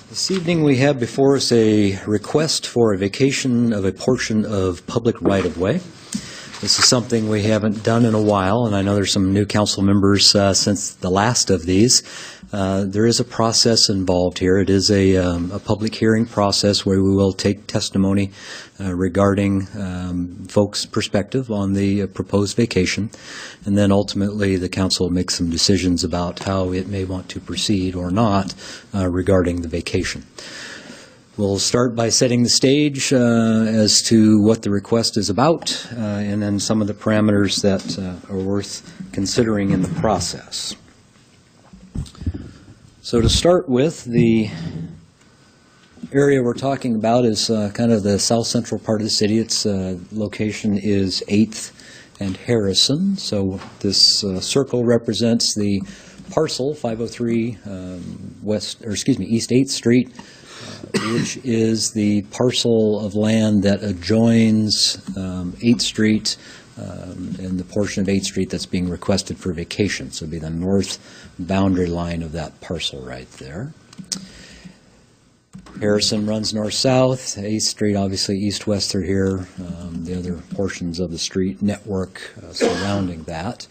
This evening we have before us a request for a vacation of a portion of public right-of-way. This is something we haven't done in a while, and I know there's some new council members since the last of these. There is a process involved here. It is a public hearing process where we will take testimony regarding folks' perspective on the proposed vacation, and then ultimately the council makes some decisions about how it may want to proceed or not regarding the vacation. We'll start by setting the stage as to what the request is about, and then some of the parameters that are worth considering in the process. So to start with, the area we're talking about is kind of the south central part of the city. Its location is 8th and Harrison. So this circle represents the parcel 503 East 8th Street, which is the parcel of land that adjoins 8th Street and the portion of 8th Street that's being requested for vacation. So it'd be the north boundary line of that parcel right there. Harrison runs north-south, 8th Street obviously east-west through here, the other portions of the street network surrounding that.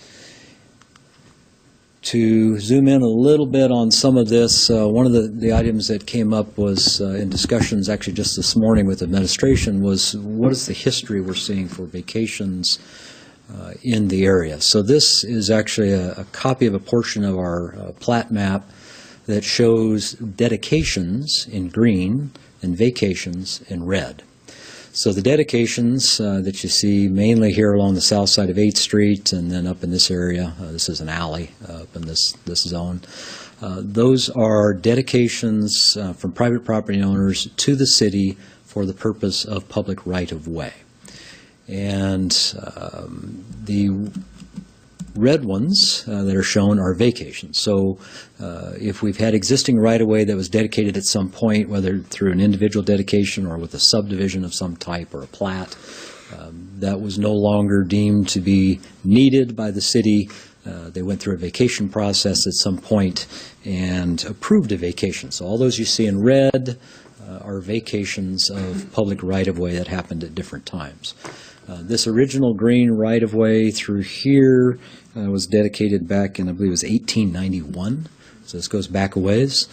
To zoom in a little bit on some of this, one of the items that came up was in discussions actually just this morning with administration was what is the history we're seeing for vacations in the area. So this is actually a copy of a portion of our plat map that shows dedications in green and vacations in red. So the dedications that you see mainly here along the south side of 8th Street and then up in this area, this is an alley up in this zone. Those are dedications from private property owners to the city for the purpose of public right-of-way. And the red ones that are shown are vacations. So if we've had existing right-of-way that was dedicated at some point, whether through an individual dedication or with a subdivision of some type or a plat, that was no longer deemed to be needed by the city. They went through a vacation process at some point and approved a vacation. So all those you see in red are vacations of public right-of-way that happened at different times. This original green right-of-way through here was dedicated back in, I believe it was 1891, so this goes back a ways.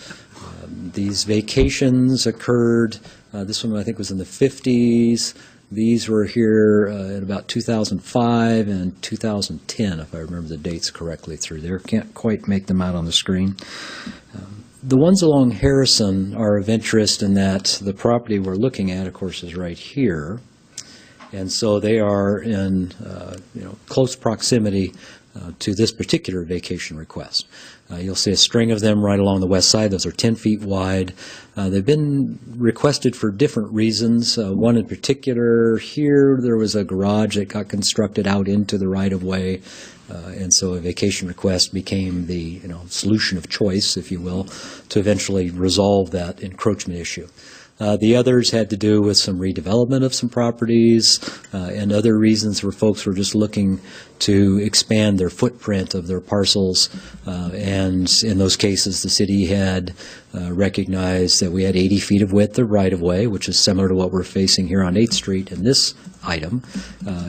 These vacations occurred, this one I think was in the 50s. These were here at about 2005 and 2010, if I remember the dates correctly through there. Can't quite make them out on the screen. The ones along Harrison are of interest in that the property we're looking at, of course, is right here. And so they are in close proximity to this particular vacation request. You'll see a string of them right along the west side. Those are 10 feet wide. They've been requested for different reasons. One in particular, here there was a garage that got constructed out into the right-of-way, and so a vacation request became the solution of choice, if you will, to eventually resolve that encroachment issue. The others had to do with some redevelopment of some properties and other reasons where folks were just looking to expand their footprint of their parcels. And in those cases, the city had recognized that we had 80 feet of width of right-of-way, which is similar to what we're facing here on 8th Street in this item,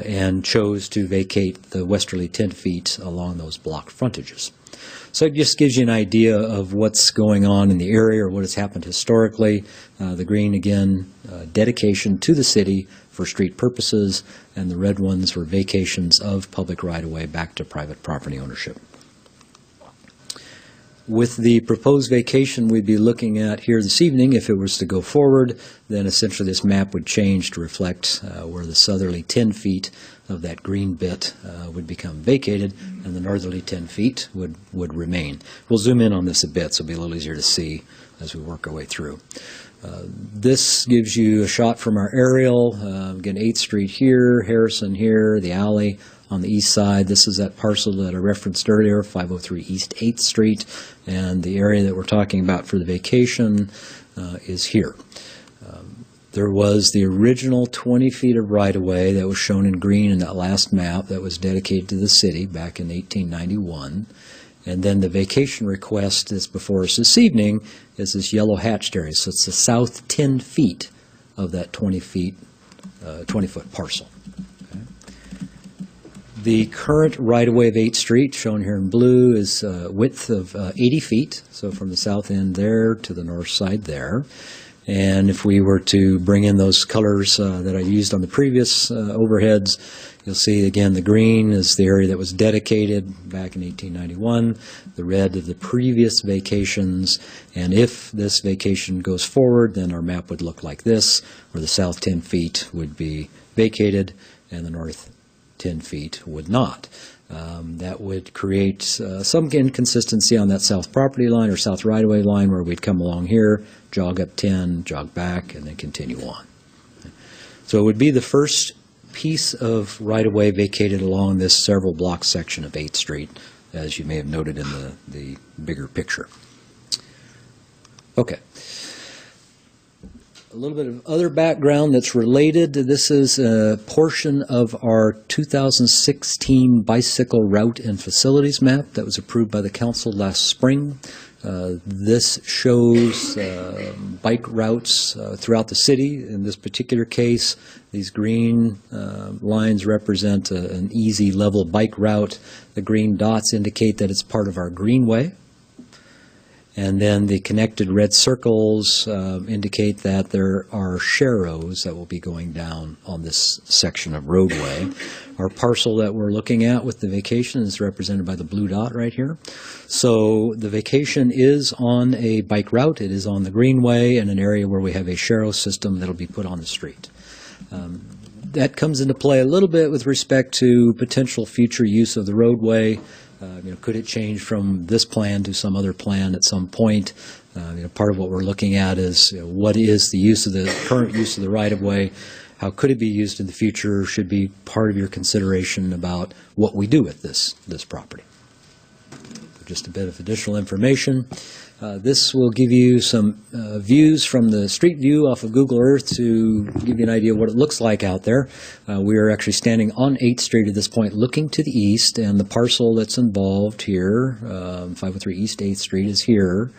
and chose to vacate the westerly 10 feet along those block frontages. So it just gives you an idea of what's going on in the area or what has happened historically. The green, again, dedication to the city for street purposes, and the red ones were vacations of public right-of-way back to private property ownership. With the proposed vacation we'd be looking at here this evening, if it was to go forward, then essentially this map would change to reflect where the southerly 10 feet of that green bit would become vacated, and the northerly 10 feet would remain. We'll zoom in on this a bit so it'll be a little easier to see as we work our way through. This gives you a shot from our aerial. Again, 8th Street here, Harrison here, the alley on the east side. This is that parcel that I referenced earlier, 503 East 8th Street, and the area that we're talking about for the vacation is here. There was the original 20 feet of right-of-way that was shown in green in that last map that was dedicated to the city back in 1891. And then the vacation request that's before us this evening is this yellow hatched area. So it's the south 10 feet of that 20-foot parcel. Okay. The current right-of-way of 8th Street, shown here in blue, is a width of 80 feet, so from the south end there to the north side there. And if we were to bring in those colors that I used on the previous overheads, you'll see again the green is the area that was dedicated back in 1891, the red of the previous vacations, and if this vacation goes forward, then our map would look like this, where the south 10 feet would be vacated and the north 10 feet would not. That would create some inconsistency on that south property line or south right-of-way line where we'd come along here, jog up 10, jog back, and then continue on. So it would be the first piece of right-of-way vacated along this several block section of 8th Street, as you may have noted in the bigger picture. Okay. A little bit of other background that's related. This is a portion of our 2016 bicycle route and facilities map that was approved by the council last spring. This shows bike routes throughout the city. In this particular case, these green lines represent an easy level bike route. The green dots indicate that it's part of our greenway. And then the connected red circles indicate that there are sharrows that will be going down on this section of roadway. Our parcel that we're looking at with the vacation is represented by the blue dot right here. So the vacation is on a bike route. It is on the greenway in an area where we have a sharrow system that will be put on the street. That comes into play a little bit with respect to potential future use of the roadway. Could it change from this plan to some other plan at some point? Part of what we're looking at is what is the use of the current use of the right-of-way? How could it be used in the future? Should be part of your consideration about what we do with this property. Just a bit of additional information. This will give you some views from the street view off of Google Earth to give you an idea of what it looks like out there. We are actually standing on 8th Street at this point looking to the east, and the parcel that's involved here, 503 East 8th Street, is here.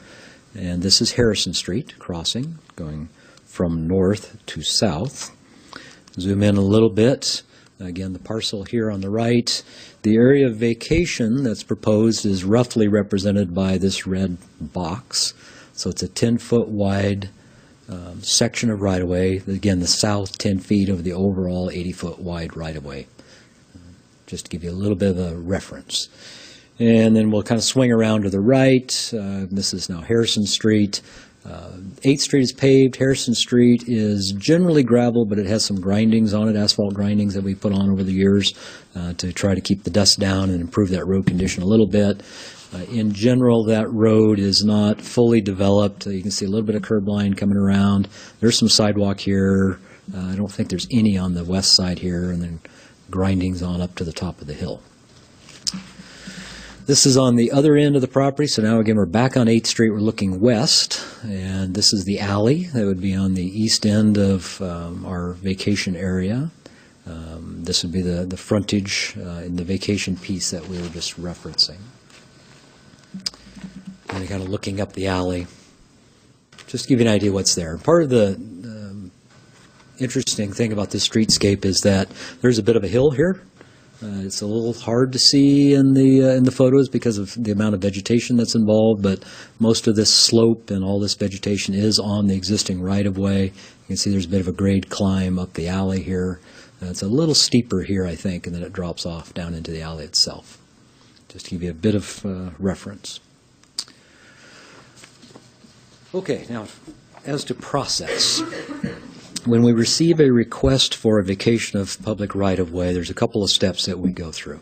And this is Harrison Street crossing, going from north to south. Zoom in a little bit. Again, the parcel here on the right. The area of vacation that's proposed is roughly represented by this red box. So it's a 10-foot wide section of right-of-way. Again, the south 10 feet of the overall 80-foot wide right-of-way. Just to give you a little bit of a reference. And then we'll kind of swing around to the right. This is now Harrison Street. 8th Street is paved. Harrison Street is generally gravel, but it has some grindings on it, asphalt grindings that we put on over the years to try to keep the dust down and improve that road condition a little bit. In general, that road is not fully developed. You can see a little bit of curb line coming around. There's some sidewalk here. I don't think there's any on the west side here, and then grindings on up to the top of the hill. This is on the other end of the property, so now again we're back on 8th Street, we're looking west, and this is the alley that would be on the east end of our vacation area. This would be the frontage in the vacation piece that we were just referencing. And kind of looking up the alley, just to give you an idea what's there. Part of the interesting thing about this streetscape is that there's a bit of a hill here. It's a little hard to see in the photos because of the amount of vegetation that's involved, but most of this slope and all this vegetation is on the existing right-of-way. You can see there's a bit of a grade climb up the alley here. It's a little steeper here, I think, and then it drops off down into the alley itself. Just to give you a bit of reference. Okay, now as to process. When we receive a request for a vacation of public right-of-way, there's a couple of steps that we go through.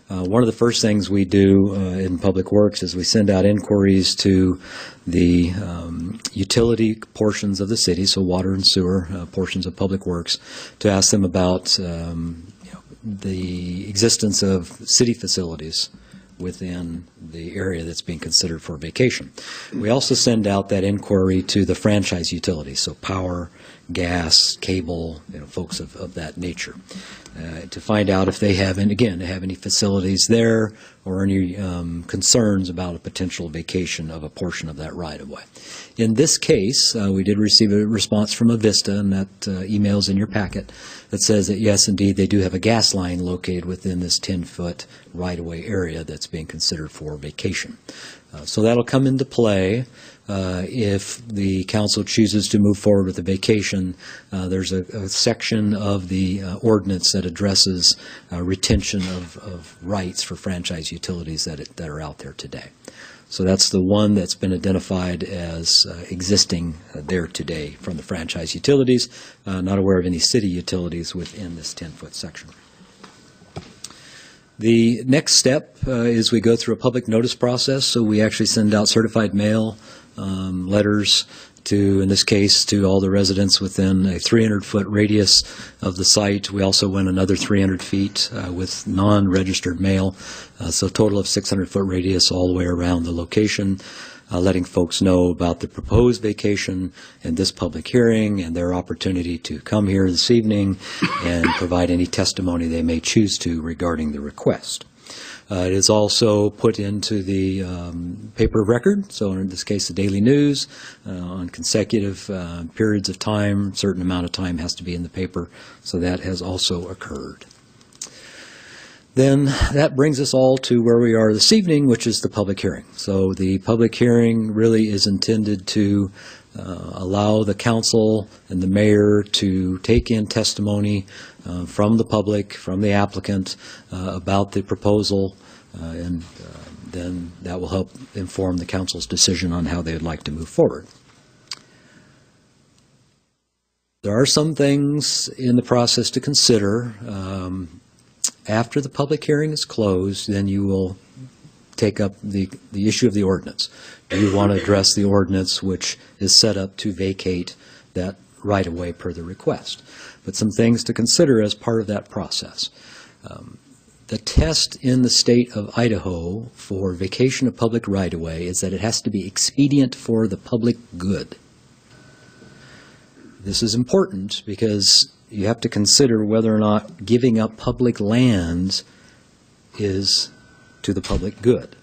One of the first things we do in Public Works is we send out inquiries to the utility portions of the city, so water and sewer portions of Public Works, to ask them about the existence of city facilities within the area that's being considered for vacation. We also send out that inquiry to the franchise utilities, so power, gas, cable, folks of that nature, to find out if they have, and again, they have any facilities there or any concerns about a potential vacation of a portion of that right-of-way. In this case, we did receive a response from Avista, and that email's in your packet, that says that yes, indeed, they do have a gas line located within this 10-foot right-of-way area that's being considered for vacation. So that'll come into play if the council chooses to move forward with the vacation. There's a section of the ordinance that addresses retention of rights for franchise utilities that are out there today. So that's the one that's been identified as existing there today from the franchise utilities. Not aware of any city utilities within this 10-foot section. The next step is we go through a public notice process. So we actually send out certified mail letters to, in this case, to all the residents within a 300-foot radius of the site. We also went another 300 feet with non-registered mail, so a total of 600-foot radius all the way around the location, letting folks know about the proposed vacation and this public hearing and their opportunity to come here this evening and provide any testimony they may choose to regarding the request. It is also put into the paper of record, so in this case the Daily News, on consecutive periods of time. A certain amount of time has to be in the paper, so that has also occurred. Then that brings us all to where we are this evening, which is the public hearing. So the public hearing really is intended to allow the council and the mayor to take in testimony from the public, from the applicant, about the proposal, and then that will help inform the council's decision on how they would like to move forward. There are some things in the process to consider. After the public hearing is closed, then you will take up the issue of the ordinance. Do you want to address the ordinance which is set up to vacate that right-of-way per the request? But some things to consider as part of that process. The test in the state of Idaho for vacation of public right-of-way is that it has to be expedient for the public good. This is important because you have to consider whether or not giving up public land is to the public good.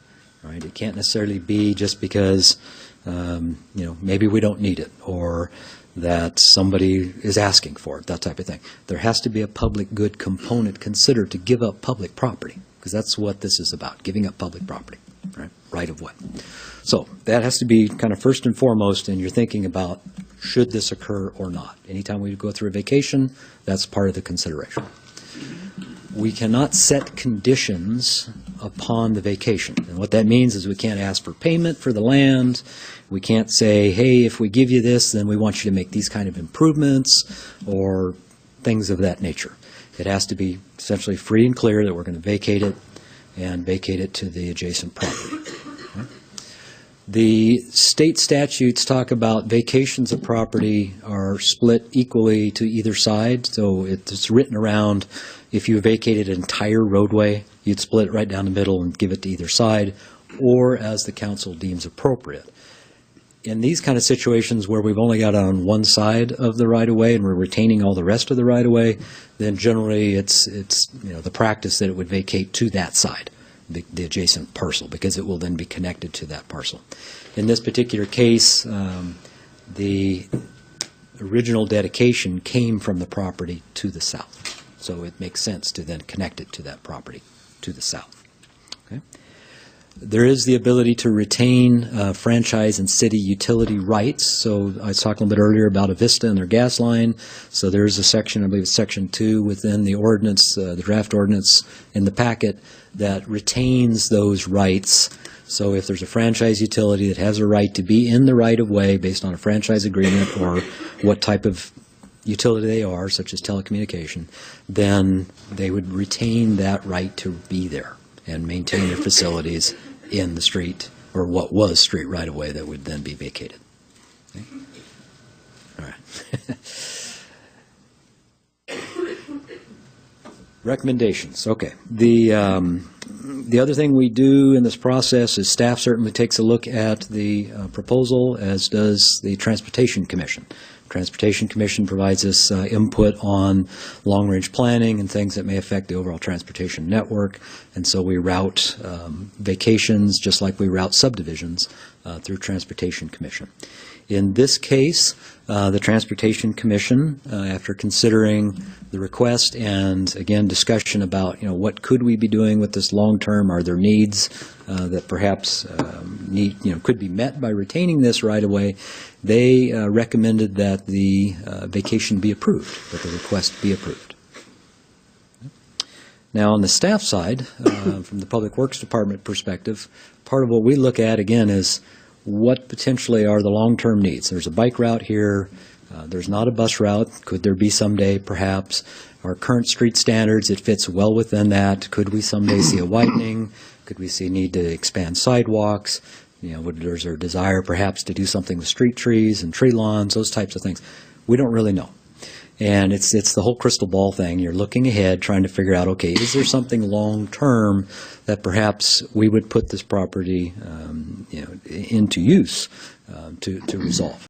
Right? It can't necessarily be just because maybe we don't need it, or that somebody is asking for it, that type of thing. There has to be a public good component considered to give up public property, because that's what this is about, giving up public property, right of way. So that has to be kind of first and foremost, and you're thinking about, should this occur or not? Anytime we go through a vacation, that's part of the consideration. We cannot set conditions upon the vacation. And what that means is we can't ask for payment for the land. We can't say, hey, if we give you this, then we want you to make these kind of improvements or things of that nature. It has to be essentially free and clear that we're going to vacate it and vacate it to the adjacent property. Okay? The state statutes talk about vacations of property are split equally to either side. So it's written around, if you vacated an entire roadway, you'd split it right down the middle and give it to either side, or as the council deems appropriate. In these kind of situations where we've only got on one side of the right-of-way and we're retaining all the rest of the right-of-way, then generally it's the practice that it would vacate to that side, the adjacent parcel, because it will then be connected to that parcel. In this particular case, the original dedication came from the property to the south, so it makes sense to then connect it to that property to the south. Okay? There is the ability to retain franchise and city utility rights. So I was talking a little bit earlier about Avista and their gas line. So there's a section, I believe it's section 2 within the ordinance, the draft ordinance in the packet, that retains those rights. So if there's a franchise utility that has a right to be in the right-of-way based on a franchise agreement or what type of utility they are, such as telecommunication, then they would retain that right to be there and maintain their facilities in the street, or what was street right-of-way that would then be vacated. Okay? All right. Recommendations. Okay. The The other thing we do in this process is staff certainly takes a look at the proposal, as does the Transportation Commission. Transportation Commission provides us input on long-range planning and things that may affect the overall transportation network, and so we route vacations just like we route subdivisions through Transportation Commission. In this case, the Transportation Commission, after considering the request and, again, discussion about, what could we be doing with this long-term? Are there needs that perhaps could be met by retaining this right away? They recommended that the vacation be approved, that the request be approved. Now, on the staff side, from the Public Works Department perspective, part of what we look at, again, is what potentially are the long-term needs. There's a bike route here. There's not a bus route. Could there be someday, perhaps? Our current street standards, it fits well within that. Could we someday see a widening? Could we see a need to expand sidewalks? There's a desire perhaps to do something with street trees and tree lawns, those types of things. We don't really know. And it's the whole crystal ball thing. You're looking ahead, trying to figure out, okay, is there something long-term that perhaps we would put this property into use to resolve?